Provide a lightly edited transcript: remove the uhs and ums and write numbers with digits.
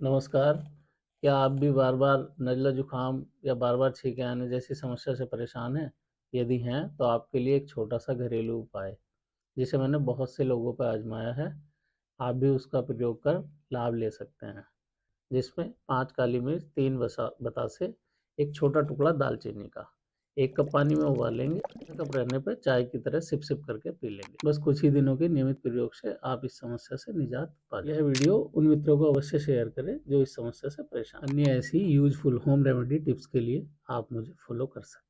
नमस्कार। क्या आप भी बार-बार नज़ला जुकाम या बार-बार छींके आने जैसी समस्या से परेशान हैं? यदि हैं, तो आपके लिए एक छोटा-सा घरेलू उपाय, जिसे मैंने बहुत से लोगों पे आज़माया है, आप भी उसका प्रयोग कर लाभ ले सकते हैं। जिसमें 5 काली मिर्च, 3 बतासे, 1 छोटा टुकड़ा दालचीनी का, 1 कप पानी में उबालेंगे, आधा कप रहने पे चाय की तरह सिप-सिप करके पी लेंगे। बस कुछ ही दिनों के नियमित प्रयोग से आप इस समस्या से निजात पा जाएँगे। यह वीडियो उन मित्रों को अवश्य शेयर करें जो इस समस्या से परेशान हैं। अन्य ऐसी यूज़फुल होम रेमेडी टिप्स के लिए आप मुझे फॉलो कर सकते हैं।